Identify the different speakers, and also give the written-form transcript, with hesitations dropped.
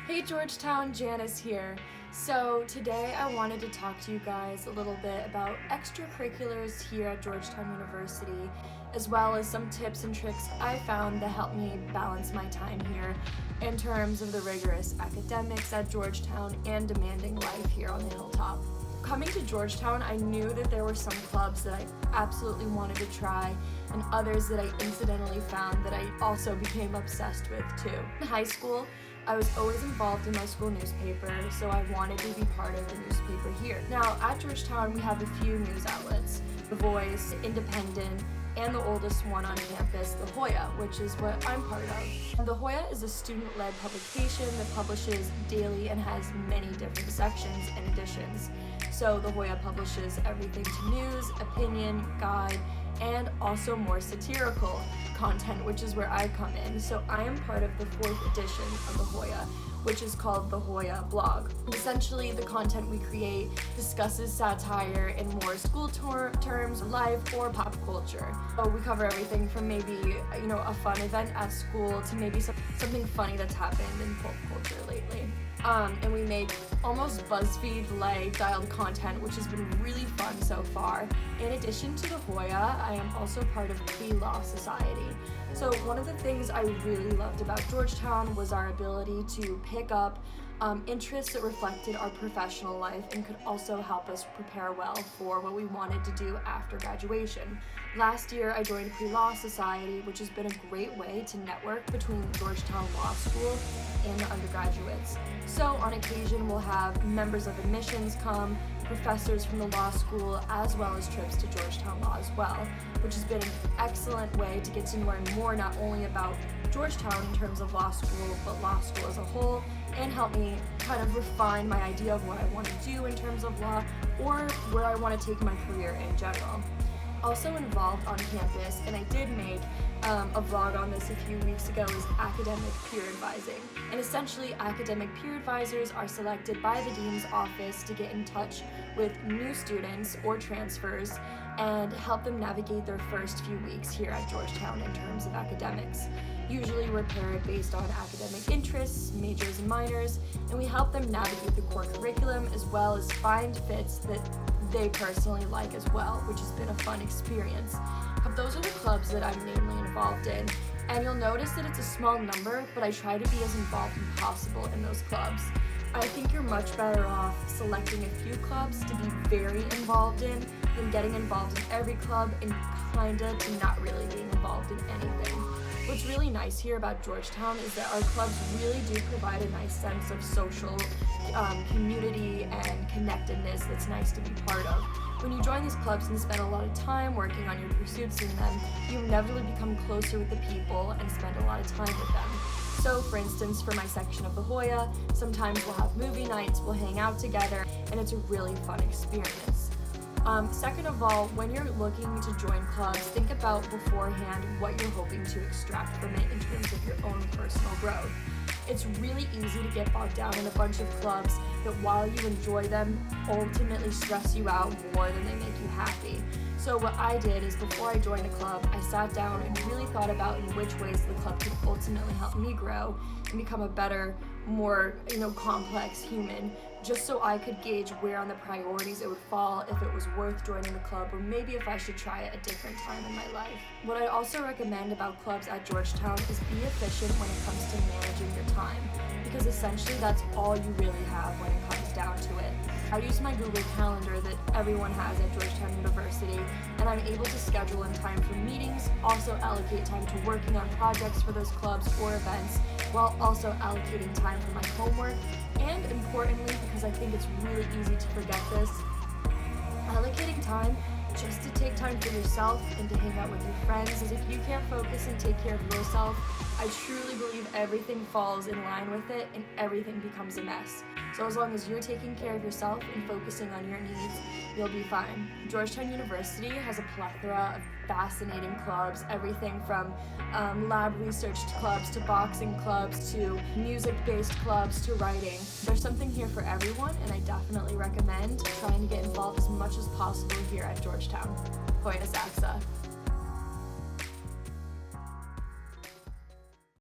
Speaker 1: Hey Georgetown, Janice here. So today I wanted to talk to you guys a little bit about extracurriculars here at Georgetown University, as well as some tips and tricks I found that help me balance my time here in terms of the rigorous academics at Georgetown and demanding life here on the hilltop. Coming to Georgetown, I knew that there were some clubs that I absolutely wanted to try and others that I incidentally found that I also became obsessed with too. In high school, I was always involved in my school newspaper, so I wanted to be part of the newspaper here. Now, at Georgetown, we have a few news outlets: The Voice, Independent, and the oldest one on campus, the Hoya, which is what I'm part of. The Hoya is a student-led publication that publishes daily and has many different sections and editions. So the Hoya publishes everything to news, opinion, guide, and also more satirical content, which is where I come in. So I am part of the 4th edition of the Hoya, which is called the Hoya Blog. Essentially, the content we create discusses satire in more school terms, life, or pop culture. So we cover everything from maybe, a fun event at school to maybe something funny that's happened in pop culture lately. And we make almost BuzzFeed-like styled content, which has been really fun so far. In addition to the Hoya, I am also part of Pre-Law Society. So one of the things I really loved about Georgetown was our ability to pick up interests that reflected our professional life and could also help us prepare well for what we wanted to do after graduation. Last year, I joined Pre-Law Society, which has been a great way to network between Georgetown Law School and the undergraduates. So on occasion, we'll have members of admissions come, professors from the law school, as well as trips to Georgetown Law as well, which has been an excellent way to get to learn more not only about Georgetown in terms of law school, but law school as a whole, and help me kind of refine my idea of what I want to do in terms of law or where I want to take my career in general. Also involved on campus, and I did make a vlog on this a few weeks ago, is academic peer advising. And essentially, academic peer advisors are selected by the dean's office to get in touch with new students or transfers and help them navigate their first few weeks here at Georgetown in terms of academics. Usually we're paired based on academic interests, majors and minors, and we help them navigate the core curriculum as well as find fits that they personally like as well, which has been a fun experience. But those are the clubs that I'm mainly involved in, and you'll notice that it's a small number, but I try to be as involved as possible in those clubs. I think you're much better off selecting a few clubs to be very involved in than getting involved in every club and kinda to not really being involved in anything. What's really nice here about Georgetown is that our clubs really do provide a nice sense of social community and connectedness that's nice to be part of. When you join these clubs and spend a lot of time working on your pursuits in them, you inevitably become closer with the people and spend a lot of time with them. So for instance, for my section of the Hoya, sometimes we'll have movie nights, we'll hang out together, and it's a really fun experience. Second of all, when you're looking to join clubs, think about beforehand what you're hoping to extract from it in terms of your own personal growth. It's really easy to get bogged down in a bunch of clubs that while you enjoy them, ultimately stress you out more than they make you happy. So what I did is before I joined a club, I sat down and really thought about in which ways the club could ultimately help me grow and become a better, more, complex human, just so I could gauge where on the priorities it would fall, if it was worth joining the club, or maybe if I should try it a different time in my life. What I also recommend about clubs at Georgetown is be efficient when it comes to managing your time, because essentially that's all you really have when it comes down to it. I use my Google Calendar that everyone has at Georgetown University, and I'm able to schedule in time for meetings, also allocate time to working on projects for those clubs or events, while also allocating time for my homework, and importantly, because I think it's really easy to forget this, allocating time just to take time for yourself and to hang out with your friends, as if you can't focus and take care of yourself, I truly believe everything falls in line with it and everything becomes a mess. So as long as you're taking care of yourself and focusing on your needs, you'll be fine. Georgetown University has a plethora of fascinating clubs, everything from lab research clubs to boxing clubs to music-based clubs to writing. There's something here for everyone, and I definitely recommend trying to get involved as much as possible here at Georgetown. Hoya Blog.